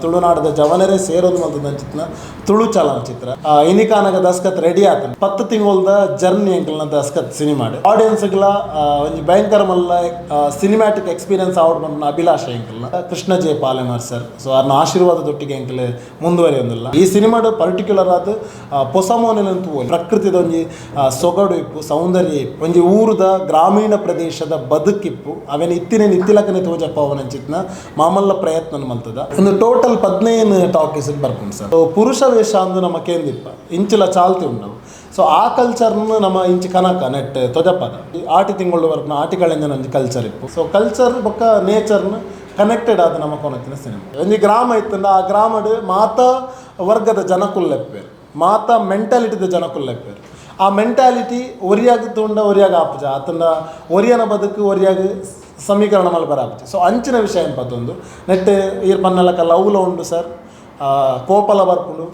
ತುಳುನಾಡದ ಜವನರೇ ಸೇರೋದು ಮಲ್ತದಂಚಿತ್ನ ತುಳು ಚಲನಚಿತ್ರ ಇನಿಕಾನಗ ದಸ್ಕತ್ ರೆಡಿ ಆತನ 10 ತಿಂಗಳದ ಜರ್ನಿ ಎಂಕಲ್ನ ದಸ್ಕತ್ ಸಿನಿಮಾಡ್ ಆಡಿಯನ್ಸ್ಗಳ ಒಂಜಿ ಭಯಂಕರ ಮಲ್ಲ ಸಿನಿಮ್ಯಾಟಿಕ್ ಎಕ್ಸ್ಪೀರಿಯನ್ಸ್ ಆವಡ್ ಬಂದ ಅಭಿಲಾಷೆ ಎಂಕಲ್ನ Krishna J Palemar sir so ಅವ್ರನ್ನ ಆಶೀರ್ವಾದದೊಟ್ಟಿಗೆ ಎಂಕಲ್ ಮುಂದುವರಿಯೊಂದಿಲ್ಲ ಈ ಸಿನಿಮಾಡ್ ಪರ್ಟಿಕ್ಯುಲರ್ ಆದ ಪೊಸಮೋನೆಲಂತೂ ಪ್ರಕೃತಿದ ಒಂಜಿ ಸೊಗಡು ಇಪ್ಪು ಸೌಂದರ್ಯ ಇಪ್ಪು ಒಂಜಿ ಊರದ ಗ್ರಾಮೀಣ ಪ್ರದೇಶದ ಬದುಕಿಪ್ಪು ಅವೇನು ಇತ್ತಿಲಕನೆ ತೋಜಪ್ಪ ಅವನಂಚಿತ್ನ ಮಾಮಲ್ಲ ಪ್ರಯತ್ನ ಮಲ್ತದ ಒಂದು ಟೋಟಲ್ 15 ಟಾಕೀಸ್ ಬರ್ಕೊಂಡು ಸರ್ ಪುರುಷ ವೇಷ ಅಂದು ನಮ್ಮ ಕೇಂದಿಪ್ಪ ಇಂಚಿಲ ಚಾಲ್ತಿ ಉಂಡವು ಸೊ ಆ ಕಲ್ಚರ್ನ ನಮ್ಮ ಇಂಚಿ ಕನಕ ನೆಟ್ ತೊಜಪ್ಪದ ಆಟಿ ತಿಂಗಳು ವರ್ಗ ಆಟಿಗಳಿಂದ ನಂಜಿ ಕಲ್ಚರ್ ಇಪ್ಪು ಸೊ ಕಲ್ಚರ್ ಬೊಕ್ಕ ನೇಚರ್ನ ಕನೆಕ್ಟೆಡ್ ಆದ ನಮ್ಮ ಕೊನತಿನ ಸಿನಿಮಾ ಒಂಜಿ ಗ್ರಾಮ ಇತ್ತಂದ ಆ ಗ್ರಾಮಡ್ ಮಾತ ವರ್ಗದ ಜನಕುಲ್ಲೆಪ್ಪೇರು ಮಾತ ಮೆಂಟಾಲಿಟಿದ ಜನಕುಲ್ಲೆಪ್ಪೇರು ಆ ಮೆಂಟಾಲಿಟಿ ಒರಿಯಾಗ ತಗೊಂಡ ಒರಿಯಾಗ ಆಪುಜ ಆತನ ಒರಿಯನ ಬದುಕು ಒರಿಯಾಗ ಸಮೀಕರಣ ಮಲ್ಬರ ಆಪುಜ ಸೊ ಅಂಚಿನ ವಿಷಯ ಎಂಪತ್ತೊಂದು ನೆಟ್ ಈರ್ ಪನ್ನಲಕ ಲವ್ಲ ಉಂಡು ಸರ್ ಕೋಪಲ ಬರ್ಪುಂಡು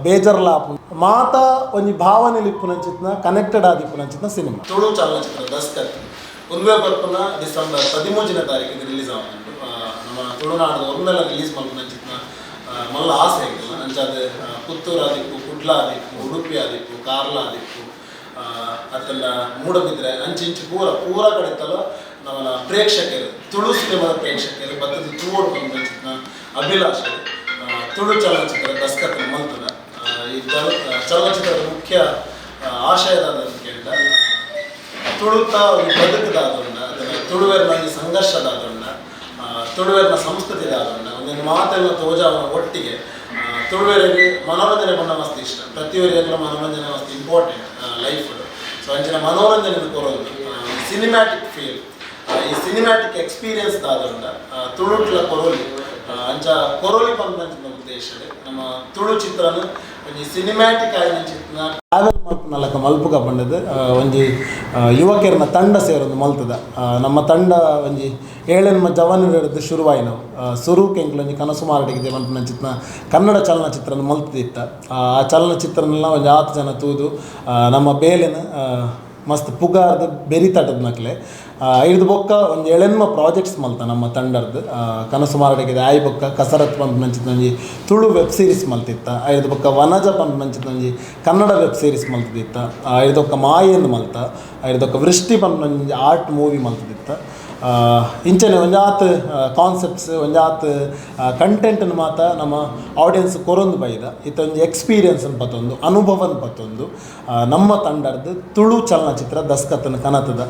ಬೇಜರ್ಲ ಆಪುಂಡು ಮಾತ ಒಂಜಿ ಭಾವನೆ ಲಿಪ್ಪುನಂಚಿತ್ನ ಕನೆಕ್ಟೆಡ್ ಆದಿಪ್ಪುನಂಚಿತ್ನ ಸಿನಿಮಾ ತುಳು ಚಲನಚಿತ್ರ ದಸ್ಕತ್ ಒಂದೇ ಬರ್ಪುನ ಡಿಸೆಂಬರ್ 13ನೇ ತಾರೀಕಿಗೆ ರಿಲೀಸ್ ಆಗುಂಟು ನಮ್ಮ ತುಳುನಾಡು ಒಂದೆಲ್ಲ ರಿಲೀಸ್ ಮಲ್ಪುನಂಚಿತ್ನ ಮಲ್ಲ ಆಸೆ ಆಗಿಲ್ಲ ಅಂಚಾದ ಪುತ್ತೂರು ಆದಿಪ್ಪು ಕುಡ್ಲ ಆದಿಪ್ಪು ಉಡುಪಿ ಆದಿಪ್ಪು ಕಾರ್ಲ ಆದಿಪ್ಪು ಅತ್ತಲ್ಲ ಮೂಡಬಿದ್ರೆ ಅಂಚಿಂಚು ಪೂರ ಕಡೆತಲ್ಲ ನಮ್ಮ ಪ್ರೇಕ್ಷಕರು ತುಳು ಸಿನಿಮಾದ ಪ್ರೇಕ್ಷಕರು ಬತ್ತದ ತೂವೋಡು ಬಂದ ಅಭಿಲಾಷೆ ತುಳು ಚಲನಚಿತ್ರ ದಸ್ಕತ್ ಮಲ್ತದ ಈ ಚಲನಚಿತ್ರದ ಮುಖ್ಯ ಆಶಯದಾದ ಕೇಂದ್ರ ತುಳುತ ಬದುಕದಾದೊಂಡ ಅದನ್ನು ತುಳುವೆರ್ನಲ್ಲಿ ಸಂಘರ್ಷದಾದೊಂಡ ತುಳುವೆರ್ನ ಸಂಸ್ಕೃತಿದಾದೊಂಡ ಒಂದೊಂದು ಮಾತೆಲ್ಲ ತೋಜಾವನ ಒಟ್ಟಿಗೆ ತುಳುವೆರಿಗೆ ಮನೋರಂಜನೆ ಬಂದ ಮಸ್ತ್ ಇಷ್ಟ ಪ್ರತಿಯೊಬ್ಬರಿಗೆಲ್ಲ ಮನೋರಂಜನೆ ಮಸ್ತ್ ಇಂಪಾರ್ಟೆಂಟ್ ಲೈಫ್ ಸೊ ಅಂಚಿನ ಮನೋರಂಜನೆ ಕೊರೋದು ಸಿನಿಮ್ಯಾಟಿಕ್ ಫೀಲ್ ಈ ಸಿನಿಮ್ಯಾಟಿಕ್ ಎಕ್ಸ್ಪೀರಿಯನ್ಸ್ ದಾದೊಂಡ ತುಳುಟ್ಲ ಕೊರೋಲಿ ಅಂಚ ಕೊರೋಲಿ ಪಂಪಂಚಿನ ಉದ್ದೇಶ ನಮ್ಮ ತುಳು ಚಿತ್ರನ ಒಂಜಿ ಸಿನಿಮ್ಯಾಟಿಕ್ ಆಯ್ನ ಚಿತ್ರ ಟ್ರಾವೆಲ್ ಮಲ್ಪನಲಕ ಮಲ್ಪುಗ ಬಂಡದು ಒಂಜಿ ಯುವಕರನ್ನ ತಂಡ ಸೇರೋದು ಮಲ್ತದ ನಮ್ಮ ತಂಡ ಒಂಜಿ 7 ಜವನರದ್ದು ಶುರುವಾಯಿನವು ಸುರುಕ್ ಎಂಕ್ಲು ಒಂಜಿ ಕನಸು ಮಾರಟಿಗೆ ಮಲ್ಪನಂಚಿತ್ನ ಕನ್ನಡ ಚಲನಚಿತ್ರನ ಮಲ್ತದಿತ್ತ ಆ ಚಲನಚಿತ್ರನೆಲ್ಲ ಒಂಜಿ 10 ಜನ ತೂದು ನಮ್ಮ ಬೇಲೆನ ಮಸ್ತ್ ಪುಗಾರ್ದು ಬೆರಿತಟದ ನಕ್ಲೆ ಐದು ಬೊಕ್ಕ ಒಂದು 7 ಪ್ರಾಜೆಕ್ಟ್ಸ್ ಮಲ್ತ ನಮ್ಮ ತಂಡರ್ದು ಕನಸು ಮಾರಡಿಗೆ ಆಯ್ ಬೊಕ್ಕ ಕಸರತ್ ಪಂಪ್ ನಂಚಿದ ಒಂಜಿ ತುಳು ವೆಬ್ ಸೀರೀಸ್ ಮಲ್ತಿತ್ತ ಐದು ಬೊಕ್ಕ ವನಜ ಪಂಪ್ ನಂಚಿದ ಒಂಜಿ ಕನ್ನಡ ವೆಬ್ ಸೀರೀಸ್ ಮಲ್ತದಿತ್ತ ಐದೊಕ್ಕ ಮಾಯೆಂದು ಮಲ್ತ ಐದೊಕ್ಕ ವೃಷ್ಟಿ ಪಂಪ್ ಒಂಜಿ ಆರ್ಟ್ ಮೂವಿ ಮಲ್ತದಿತ್ತ ಇಂಚನೆ ಒಂಜಾತ್ ಕಾನ್ಸೆಪ್ಟ್ಸ್ ಒಂಜಾತ್ ಕಂಟೆಂಟನ್ನು ಮಾತ ನಮ್ಮ ಆಡಿಯನ್ಸ್ ಕೊರೊಂದು ಬೈದ ಇತ್ತೊಂದು ಎಕ್ಸ್ಪೀರಿಯನ್ಸ್ ಪತ್ತೊಂದು ಅನುಭವನ ಪತ್ತೊಂದು ನಮ್ಮ ತಂಡದ್ದು ತುಳು ಚಲನಚಿತ್ರ ದಸ್ಕತ್ನ ಕನತದ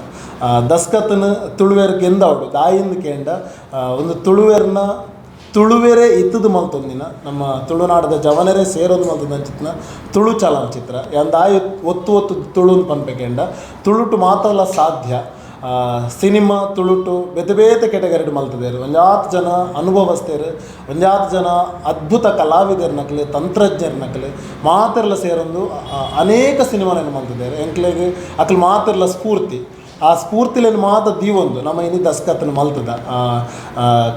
ದಸ್ಕತ್ನ ತುಳುವೇರ್ಗೆ ಎಂದವಡು ದಾಯಿಂದ ಕೇಂಡ ಒಂದು ತುಳುವೇರೆ ಇತ್ತದು ಮಲ್ತೊಂದಿನ ನಮ್ಮ ತುಳುನಾಡದ ಜವನರೇ ಸೇರೋದು ಮಲ್ತದಂಚಿತ್ನ ತುಳು ಚಲನಚಿತ್ರ ಎಂದಾಯಿ ಒತ್ತು ತುಳುನ್ ಪನ್ಪೆಕೆಂಡ ತುಳುಟು ಮಾತಲ್ಲ ಸಾಧ್ಯ ಸಿನಿಮಾ ತುಳುಟು ಬೇತೆ ಕೆಟಗರಿ ಮಲ್ತದೇರು ಒಂಜಾತ್ ಜನ ಅನುಭವಸ್ಥರು ಒಂಜಾತ್ ಜನ ಅದ್ಭುತ ಕಲಾವಿದರು ನಕಲು ತಂತ್ರಜ್ಞರು ನಕಲು ಮಾತೆಲ್ಲ ಸೇರೊಂದು ಅನೇಕ ಸಿನಿಮಾಗಳನ್ನು ಮಲ್ತಿದ್ದಾರೆ ಎಂಕ್ಲೆಗೆ ಅಕ್ಲು ಮಾತೆಲ್ಲ ಸ್ಫೂರ್ತಿ ಆ ಸ್ಫೂರ್ತಿಲೇನು ಮಾತ ದೀವೊಂದು ನಮ್ಮ ಇನಿ ದಸ್ಕತ್ನ ಮಲ್ತದ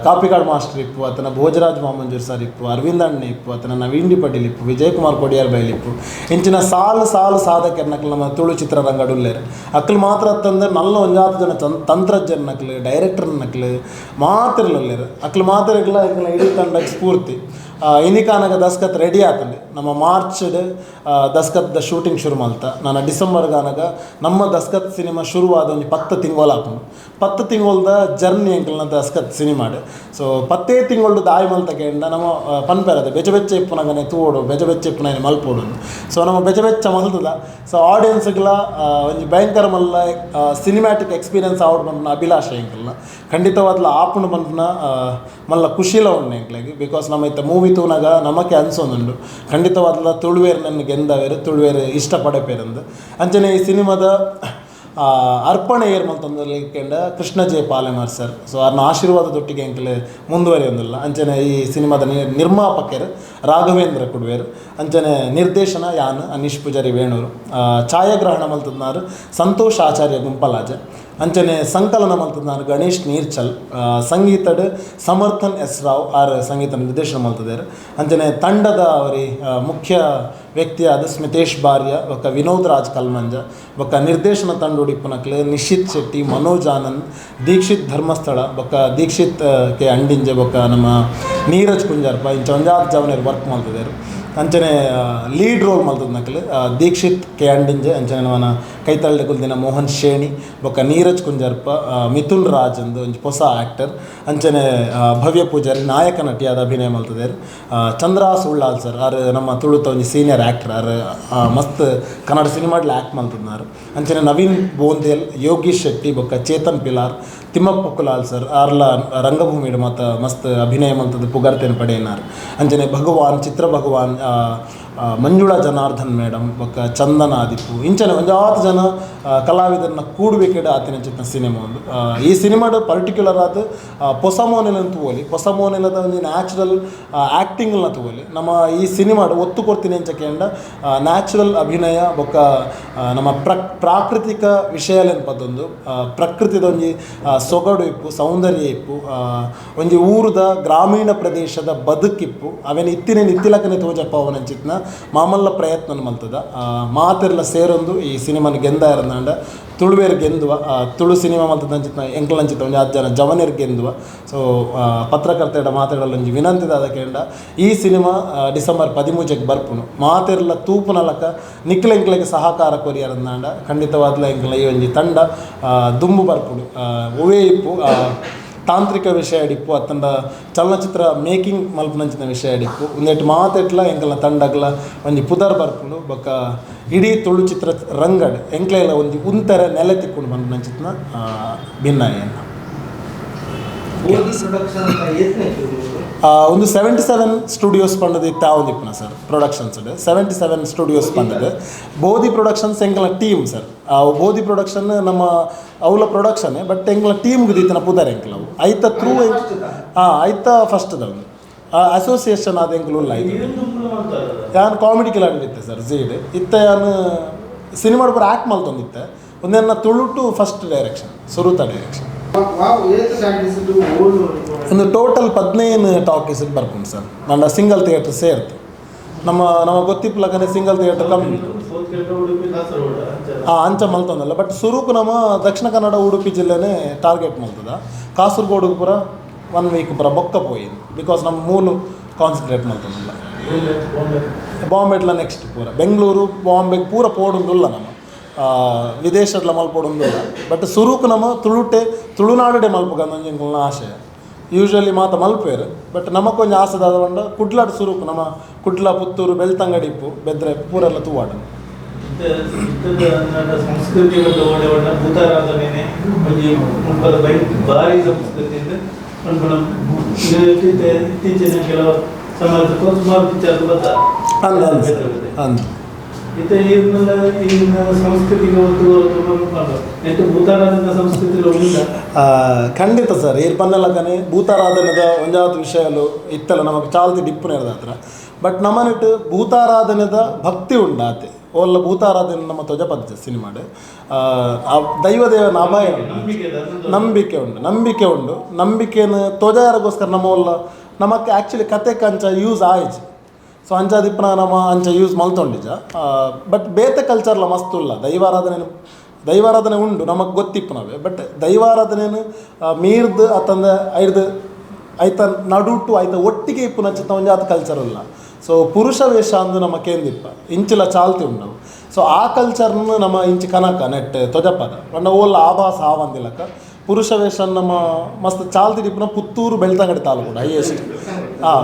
ಕಾಪಿಕಾಡ್ ಮಾಸ್ಟರ್ ಇಪ್ಪು ಆತನ ಭೋಜರಾಜ್ ಮಾಮಂಜೂರ್ ಸರ್ ಇಪ್ಪು ಅರವಿಂದ್ ಅಣ್ಣ ಇಪ್ಪು ಆತನ ನವೀನ್ ಪಟೇಲ್ ಇಪ್ಪು ವಿಜಯ್ ಕುಮಾರ್ ಕೊಡಿಯಾರ್ ಬೈಲ್ ಇಪ್ಪು ಇಂಚಿನ ಸಾಲು ಸಾಧಕರು ನಕಲು ನಮ್ಮ ತುಳು ಚಿತ್ರರಂಗ ಉಳ್ಳೇರು ಅಕ್ಲು ಮಾತ್ರ ಅಂತಂದ್ರೆ ನಲ್ಲ ಒಂಜಾತು ಜನ ತಂತ್ರಜ್ಞರ ನಕಲು ಡೈರೆಕ್ಟರ್ ನಕಲು ಮಾತಿರ್ಲಲ್ಲೇರು ಅಕ್ಲು ಮಾತಿರಲ್ಲ ಇಡೀ ತಂಡಕ್ಕೆ ಸ್ಫೂರ್ತಿ ಇನಿಕಾನಗ ದಸ್ಕತ್ ರೆಡಿ ಆತಂದೆ ನಮ್ಮ ಮಾರ್ಚ್ಡ್ ದಸ್ಕತ್ದ ಶೂಟಿಂಗ್ ಶುರು ಮಲ್ತ ನಾನು ಡಿಸೆಂಬರ್ಗಾನಗ ನಮ್ಮ ದಸ್ಕತ್ ಸಿನಿಮಾ ಶುರುವಾದ ಒಂದು 10 ತಿಂಗಳು ಹಾಕೊಂಡು 10 ತಿಂಗಳದ ಜರ್ನಿ ಎಂಕಲ್ನ ದಸ್ಕತ್ ಸಿನಿಮಾಡ್ ಸೊ 10 ತಿಂಗಳು ದಾಯಿ ಮಲ್ತಕೆಂಡ ನಮ್ಮ ಪನ್ಪೆರದ ಬೆಚ್ಚ ಇಪ್ಪುನಗನೆ ತೂಡು ಬೆಚ್ಚ ಇಪ್ಪುನ ಮಲ್ಪೋಡು ಸೊ ನಮ್ಮ ಬೆಚ್ಚ ಮಲ್ತದ ಸೊ ಆಡಿಯನ್ಸ್ಗಳ ಒಂದು ಭಯಂಕರ ಮಲ್ಲ ಸಿನಿಮ್ಯಾಟಿಕ್ ಎಕ್ಸ್ಪೀರಿಯನ್ಸ್ ಆವಡ್ ಬಂದ ಅಭಿಲಾಷೆ ಎಂಕಲ್ನ ಖಂಡಿತವಾದ್ಲ ಆಪುಂಡು ಬಂದ ಮಲ್ಲ ಖುಷಿಲ ಉಂಡು ಎಂಕ್ಲೆಗೆ ಬಿಕಾಸ್ ನಮ್ಮ ಇತ್ತ ಮೂವಿ ತೂನಾಗ ನಮಕ್ಕೆ ಅನ್ಸೊಂದುಂಡು ಖಂಡಿತವಾದ್ಲ ತುಳುವೇರು ನನಗೆ ಗೆಂದವೇರು ತುಳುವೇರು ಇಷ್ಟಪಡಪೇರಂದು ಅಂಚನೆ ಈ ಸಿನಿಮಾದ ಅರ್ಪಣೆ ಏರ್ ಮಲ್ತೊಂದಲಿಕೆಂಡ Krishna J Palemar sir so ಅವ್ರನ್ನ ಆಶೀರ್ವಾದದೊಟ್ಟಿಗೆ ಎಂಕಲೆ ಮುಂದುವರಿಯೊಂದಿಲ್ಲ ಅಂಚನೆ ಈ ಸಿನಿಮಾದ ನಿರ್ಮಾಪಕರು ರಾಘವೇಂದ್ರ ಕುಡ್ವೇರು ಅಂಚನೆ ನಿರ್ದೇಶನ ಯಾನ್ ಅನೀಶ್ ಪೂಜಾರಿ ವೇಣೂರು ಛಾಯಾಗ್ರಹಣ ಮಲ್ತದ್ನಾರು ಸಂತೋಷ್ ಆಚಾರ್ಯ ಗುಂಪಲಾಜ ಅಂಚನೆ ಸಂಕಲನ ಮಲ್ತದ್ನಾರು ಗಣೇಶ್ ನೀರ್ಚಲ್ ಸಂಗೀತಡ್ ಸಮರ್ಥನ್ ಎಸ್ ರಾವ್ ಆರ್ ಸಂಗೀತ ನಿರ್ದೇಶನ ಮಲ್ತದೇರು ಅಂಚನೆ ತಂಡದ ಅವರಿ ಮುಖ್ಯ ವ್ಯಕ್ತಿ ಆದ ಸ್ಮಿತೇಶ್ ಬಾರ್ಯ ಬೊಕ್ಕ ವಿನೋದ್ ರಾಜ್ ಕಲ್ಮಂಜ ಬೊಕ್ಕ ನಿರ್ದೇಶನ ತಂಡೋಡಿ ಪುನಕ್ಲೆ ನಿಶಿತ್ ಶೆಟ್ಟಿ ಮನೋಜ್ ಆನಂದ್ ದೀಕ್ಷಿತ್ ಧರ್ಮಸ್ಥಳ ಬೊಕ್ಕ ದೀಕ್ಷಿತ್ ಕೆ ಅಂಡಿಂಜೆ ಬೊಕ್ಕ ನಮ್ಮ ನೀರಜ್ ಕುಂಜಾರ್ಪ ಇಂಚ ಒಂಜಾತ್ ಜವನೇರು ವರ್ಕ್ ಮಾಡ್ತಿದ್ದಾರೆ ಅಂಚನೆ ಲೀಡ್ ರೋಲ್ ಮಲ್ತದ ನಕಲು ದೀಕ್ಷಿತ್ ಕೆ ಅಂಡಿಂಜೆ ಅಂಚನೆ ನವನ ಕೈತಳ್ಳಿ ಕುಲ್ದಿನ ಮೋಹನ್ ಶೇಣಿ ಬೊಕ್ಕ ನೀರಜ್ ಕುಂಜರ್ಪ ಮಿಥುನ್ ರಾಜ್ ಅಂದು ಒಂಜಿ ಹೊಸ ಆ್ಯಕ್ಟರ್ ಅಂಚನೆ ಭವ್ಯ ಪೂಜಾರಿ ನಾಯಕ ನಟಿಯಾದ ಅಭಿನಯ ಮಲ್ತದೇರು ಚಂದ್ರ ಸುಳ್ಳಾಲ್ ಸರ್ ಆರು ನಮ್ಮ ತುಳುತ ಒಂಜಿ ಸೀನಿಯರ್ ಆ್ಯಕ್ಟರ್ ಆರು ಮಸ್ತ್ ಕನ್ನಡ ಸಿನಿಮಾಡ್ಲಿ ಆ್ಯಕ್ಟ್ ಮಲ್ತದ್ನಾರು ಅಂಚನೆ ನವೀನ್ ಬೋಂದೇಲ್ ಯೋಗೀಶ್ ಶೆಟ್ಟಿ ಬೊಕ್ಕ ಚೇತನ್ ಪಿಲಾರ್ ತಿಮ್ಮಪ್ಪ ಪುಕ್ಕಲಾಲ್ ಸರ್ ಆರ್ಲ ರಂಗಭೂಮಿಡ್ ಮತ್ತು ಮಸ್ತ್ ಅಭಿನಯ ಮಲ್ತದ ಪುಗರ್ತೆನ ಪಡೆಯಿನಾರು ಅಂಚನೆ ಭಗವಾನ್ ಚಿತ್ರ ಭಗವಾನ್ ಮಂಜುಳಾ ಜನಾರ್ದನ್ ಮೇಡಮ್ ಬೊಕ್ಕ ಚಂದನ ಆದಿಪ್ಪು ಇಂಚನೆ ಒಂಜಾತ್ ಜನ ಕಲಾವಿದರನ್ನ ಕೂಡಬೇಕಿಡ ಆತಿನ ಚಿತ್ರ ಸಿನಿಮಾ ಒಂದು ಈ ಸಿನಿಮಾದ ಪರ್ಟಿಕ್ಯುಲರ್ ಆದ ಹೊಸ ಮೋನೆಲನ್ನು ತಗೋಲಿ ಹೊಸ ಮೋನೆಲದ ಒಂದು ನ್ಯಾಚುರಲ್ ಆ್ಯಕ್ಟಿಂಗ್ನ ತಗೋಲಿ ನಮ್ಮ ಈ ಸಿನಿಮಾದ ಒತ್ತು ಕೊಡ್ತೀನಿ ಅಂಚಕೆಂಡ ನ್ಯಾಚುರಲ್ ಅಭಿನಯ ಬೊಕ್ಕ ನಮ್ಮ ಪ್ರಾಕೃತಿಕ ವಿಷಯಲೆನ್ಪದೊಂದು ಪ್ರಕೃತಿದ ಒಂಜಿ ಸೊಗಡು ಇಪ್ಪು ಸೌಂದರ್ಯ ಇಪ್ಪು ಒಂಜಿ ಊರದ ಗ್ರಾಮೀಣ ಪ್ರದೇಶದ ಬದುಕಿಪ್ಪು ಅವೇನು ಇತ್ತಿಲಕನೆ ತೋಜಪ್ಪ ಅವನಂಚಿತ್ನ ಮಾಮಲ್ಲ ಪ್ರಯತ್ನ ಮಲ್ತದ ಮಾತೆರ್ಲ ಸೇರೊಂದು ಈ ಸಿನಿಮಾನ ಗೆಂದ ಇರಂದಾಂಡ ತುಳುವೇರು ಗೆಂದುವ ತುಳು ಸಿನಿಮಾ ಮಲ್ತದ ಅಂಚಿತ್ನ ಎಂಕ್ಲಂಚಿತ ಒಂದು 10 ಜನ ಜವನೇರು ಗೆಂದುವ ಸೊ ಪತ್ರಕರ್ತೆಡ ಮಾತಾಡಲೊಂಜಿ ವಿನಂತಿದಾದ ಕೇಂಡ ಈ ಸಿನಿಮಾ ಡಿಸೆಂಬರ್ 13 ಬರ್ಪುನು ಮಾತೆರ್ಲ ತೂಪುನಲಕ ನಿಕ್ಲೆಂಕ್ಲೆಗೆ ಸಹಕಾರ ಕೊರಿಯರಂದಾಂಡ ಖಂಡಿತವಾದ್ಲ ಎಂಕ್ಲ ಈ ಒಂಜಿ ತಂಡ ದುಂಬು ಬರ್ಪುಡು ಒವೇ ಇಪ್ಪು ತಾಂತ್ರಿಕ ವಿಷಯ ಅಡಿಪ್ಪು ಅತ್ತಂಡ ಚಲನಚಿತ್ರ ಮೇಕಿಂಗ್ ಮಲ್ಪನಂಚಿನ ವಿಷಯ ಅಡಿಪ್ಪು ಒಂದೆಟ್ಟು ಮಾತೆಟ್ಲ ಎಂಕಲ್ನ ತಂಡಗ್ಲ ಒಂಜಿ ಪುದರ್ ಬರ್ಪುಂಡು ಬೊಕ್ಕ ಇಡೀ ತುಳು ಚಿತ್ರ ರಂಗಡ್ ಎಂಕ್ಲೆಲ್ಲ ಒಂಜಿ ಉಂತರ ನೆಲೆ ತಿಕ್ಕೊಂಡು ಮಲ್ಪನಂಚಿತ್ನ ಭಿನ್ನಾಯನ್ನ ಒಂದು 77 ಸ್ಟುಡಿಯೋಸ್ ಪಂಡದು ಇತ್ತ ಒಂದಿಪ್ಪನ ಸರ್ ಪ್ರೊಡಕ್ಷನ್ಸ್ 77 ಸ್ಟುಡಿಯೋಸ್ ಪಂಡದು ಬೋಧಿ ಪ್ರೊಡಕ್ಷನ್ಸ್ ಎಂಕಲ ಟೀಮ್ ಸರ್ ಬೋಧಿ ಪ್ರೊಡಕ್ಷನ್ ನಮ್ಮ ಅವಳ ಪ್ರೊಡಕ್ಷನ್ ಬಟ್ ಎಂಕಲ ಟೀಮ್ಗೆ ದಿತ್ತನ ಪುದರ್ ಎಂಕಲವು ಐತ ಥ್ರೂ ಐತ ಫಸ್ಟ್ ಒಂದು ಅಸೋಸಿಯೇಷನ್ ಆದ ಎಂಕಲು ಇಲ್ಲ ಯಾನು ಕಾಮಿಡಿ ಕಿಲಾಡಿತ್ತೆ ಸರ್ ಝೀಡ್ ಇತ್ತ ಯಾನು ಸಿನಿಮಾಡ್ ಪೂರ ಆ್ಯಕ್ಟ್ ಮಲ್ತೊಂದಿತ್ತೆ ಒಂದೇನ ತುಳು ಟು ಫಸ್ಟ್ ಡೈರೆಕ್ಷನ್ ಸುರುತ ಡೈರೆಕ್ಷನ್ ಒಂದು ಟೋಟಲ್ 15 ಟಾಕೀಸ್ ಬರ್ಕೊಂಡು ಸರ್ ನನ್ನ ಸಿಂಗಲ್ ಥಿಯೇಟರ್ ಸೇರ್ತು ನಮ್ಮ ಗೊತ್ತಿಪ್ಪಲಕನೆ ಸಿಂಗಲ್ ಥಿಯೇಟರ್ ಕಮ್ಮಿ ಅಂಚ ಮಲ್ತೊಂದಲ್ಲ ಬಟ್ ಸುರೂಕು ನಮ್ಮ ದಕ್ಷಿಣ ಕನ್ನಡ ಉಡುಪಿ ಜಿಲ್ಲೆನೇ ಟಾರ್ಗೆಟ್ ಮಲ್ತದ ಕಾಸರಗೋಡಿಗೆ ಪೂರ 1 ವೀಕ್ ಪೂರ ಬೊಕ್ಕ ಪೋಯಿದ್ದು ಬಿಕಾಸ್ ನಮ್ಮ ಮೂಲು ಕಾನ್ಸಂಟ್ರೇಟ್ ಮಲ್ತೊಂದಿಲ್ಲ ಬಾಂಬೆಡ್ಲ ನೆಕ್ಸ್ಟ್ ಪೂರ ಬೆಂಗಳೂರು ಬಾಂಬೆಗೆ ಪೂರ ಪೋಡುಂದಿಲ್ಲ ನಮ್ಮ ವಿದೇಶಡ್ಲ ಮಲ್ಪೊಡುಂದಿಲ್ಲ ಬಟ್ ಸುರೂಕು ನಮ್ಮ ತುಳುನಾಡುಡೆ ಮಲ್ಪಗಂದೊಂಜಿನ ಆಶಯ ಯೂಶ್ವಲಿ ಮಾತ ಮಲ್ಪೇರು ಬಟ್ ನಮಕೊಂದು ಆಸೆದಾದ ಬಂಡ ಕುಡ್ಲಾಡ್ ಸುರೂಕು ನಮ್ಮ ಕುಡ್ಲ ಪುತ್ತೂರು ಬೆಳ್ತಂಗಡಿ ಇಪ್ಪು ಬೆದ್ರೆ ಪೂರೆಲ್ಲ ತೂವಾಡ ಸಂಸ್ಕೃತಿ ಭಾರಿ ಸಂಸ್ಕೃತಿಯಿಂದ ಇತ್ತೀಚಿನ ಕೆಲವು ಸಮಾಜಕ್ಕೂ ಸುಮಾರು ವಿಚಾರ ಇತ್ತೆ ಈಗಿನ ಸಂಸ್ಕೃತಿಗೆ ಒತ್ತು ಭೂತಾರಾಧನ ಸಂಸ್ಕೃತಿలో ఉందా ಖಂಡಿತ ಸರ್ ಏರ್ ಪನ್ನಲಕನೆ ಭೂತಾರಾಧನದ ಒಂಜಾತು ವಿಷಯಲು ಇತ್ತಲ್ಲ ನಮಗೆ ಚಾಲ್ತಿ ಡಿಪ್ಪುನ ಹತ್ರ ಬಟ್ ನಮ್ಮನಿಟ್ಟು ಭೂತಾರಾಧನದ ಭಕ್ತಿ ಉಂಡಾತೆ ಒಲ್ಲ ಭೂತಾರಾಧನೆ ನಮ್ಮ ತೊಜ ಪದ್ಧತಿ ಸಿನಿಮಾಡ್ ದೈವದೇವನ ಅಭಯ ನಂಬಿಕೆ ಉಂಡು ನಂಬಿಕೆನ ತೊಜಾರಗೋಸ್ಕರ ನಮ್ಮ ಒಲ್ಲ ನಮಕ್ಕೆ ಆ್ಯಕ್ಚುಲಿ ಕತೆ ಕಂಚ ಯೂಸ್ ಆಯ್ತು ಸೊ ಅಂಚಾದಿಪ್ಪನ ನಮ್ಮ ಅಂಚ ಯೂಸ್ ಮಲ್ತೊಂಡಿಜ ಬಟ್ ಬೇತೆ ಕಲ್ಚರ್ಲ ಮಸ್ತುಲ್ಲ ದೈವಾರಾಧನೆ ಉಂಡು ನಮಗೆ ಗೊತ್ತಿಪ್ಪನವೆ ಬಟ್ ದೈವಾರಾಧನೆಯನ್ನು ಮೀರ್ದು ಅತ್ತಂದ ಐತ ನಡುಟು ಐತ ಒಟ್ಟಿಗೆ ಇಪ್ಪು ನಚ್ಚಿತ ಒಂಜಾತ ಕಲ್ಚರ್ ಇಲ್ಲ ಸೊ ಪುರುಷ ವೇಷ ಅಂದು ನಮ್ಮ ಕೇಂದಿಪ್ಪ ಇಂಚಿಲ ಚಾಲ್ತಿ ಉಂಡವು ಸೊ ಆ ಕಲ್ಚರ್ನ ನಮ್ಮ ಇಂಚಿ ಕನಕ ನೆಟ್ ತೊಜಪದ ಪಂಡ ಓಲ್ಲ ಆಭಾಸ ಆವಂದಿಲಕ ಪುರುಷ ವೇಷ ನಮ್ಮ ಮಸ್ತ್ ಚಾಲ್ತಿ ಡಿಪ್ಪನ ಪುತ್ತೂರು ಬೆಳ್ತಂಗಡಿ ತಾಲೂಕು ಹೈಯೆಸ್ಟ್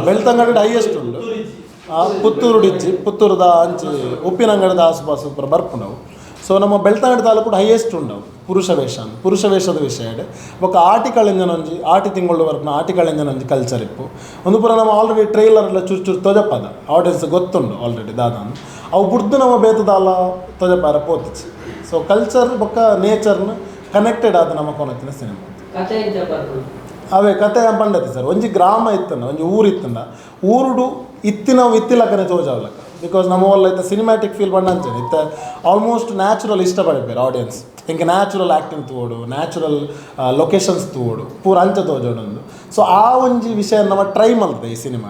ಬೆಳ್ತಂಗಡಿ ಹೈಯೆಸ್ಟ್ ಉಂಡು ಪುತ್ತೂರು ಡಿಚ್ಚಿ ಪುತ್ತೂರದ ಅಂಚಿ ಉಪ್ಪಿನಂಗಡದ ಆಸುಪಾಸು ಪೂರ ಬರ್ಪುಂಡವು ಸೊ ನಮ್ಮ ಬೆಳ್ತಂಗಡಿ ತಾಲೂಕು ಹೈಯೆಸ್ಟ್ ಉಂಡವು ಪುರುಷ ವೇಷದ ವಿಷಯ ಬೊಕ್ಕ ಆಟಿಕಳೆಂಜನ ಒಂಜಿ ಆಟಿ ತಿಂಗಳು ಬರ್ಪುನ ಆಟಿಕಳೆಂಜನ ಒಂಜಿ ಕಲ್ಚರ್ ಇಪ್ಪು ಒಂದು ಪೂರ ನಮ್ಮ ಆಲ್ರೆಡಿ ಟ್ರೈಲರ್ ಎಲ್ಲ ಚೂರು ತೊಜಪದ ಆಡಿಯನ್ಸ್ ಗೊತ್ತುಂಡು ಆಲ್ರೆಡಿ ದಾದಾನು ಅವು ಬುಡ್ದು ನಮ್ಮ ಬೇತದಾಲ ತೊಜಪಾರ ಪೋತಿಚ್ಚಿ ಸೊ ಕಲ್ಚರ್ ಬೊಕ್ಕ ನೇಚರ್ನ ಕನೆಕ್ಟೆಡ್ ಆದ ನಮ್ಮ ಕೊನತ್ತಿನ ಸಿನಿಮಾ ಅವೇ ಕತೆ ಪಂಡತಿ ಸರ್ ಒಂಜಿ ಗ್ರಾಮ ಇತ್ತಂಡ ಒಂಜಿ ಊರು ಇತ್ತಂಡ ಊರುಡು ಇತ್ತಿಲಕನೆ ತೋಜಾವ್ಲಕ ಬಿಕಾಸ್ ನಮ್ಮ ಒಲ್ಲ ಇತ್ತ ಸಿನಿಮ್ಯಾಟಿಕ್ ಫೀಲ್ ಪಂಡಂಚನೆ ಇತ್ತ ಆಲ್ಮೋಸ್ಟ್ ನ್ಯಾಚುರಲ್ ಇಷ್ಟಪಡಿಪೇರು ಆಡಿಯನ್ಸ್ ಇಂಕೆ ನ್ಯಾಚುರಲ್ ಆ್ಯಕ್ಟಿಂಗ್ ತೋಡು ನ್ಯಾಚುರಲ್ ಲೊಕೇಶನ್ಸ್ ತೋಡು ಪೂರ ಅಂಚ ತೋಜೋಡೊಂದು ಸೊ ಆ ಒಂಜಿ ವಿಷಯ ನಮ್ಮ ಟ್ರೈ ಮಲ್ತದೆ ಈ ಸಿನಿಮಾ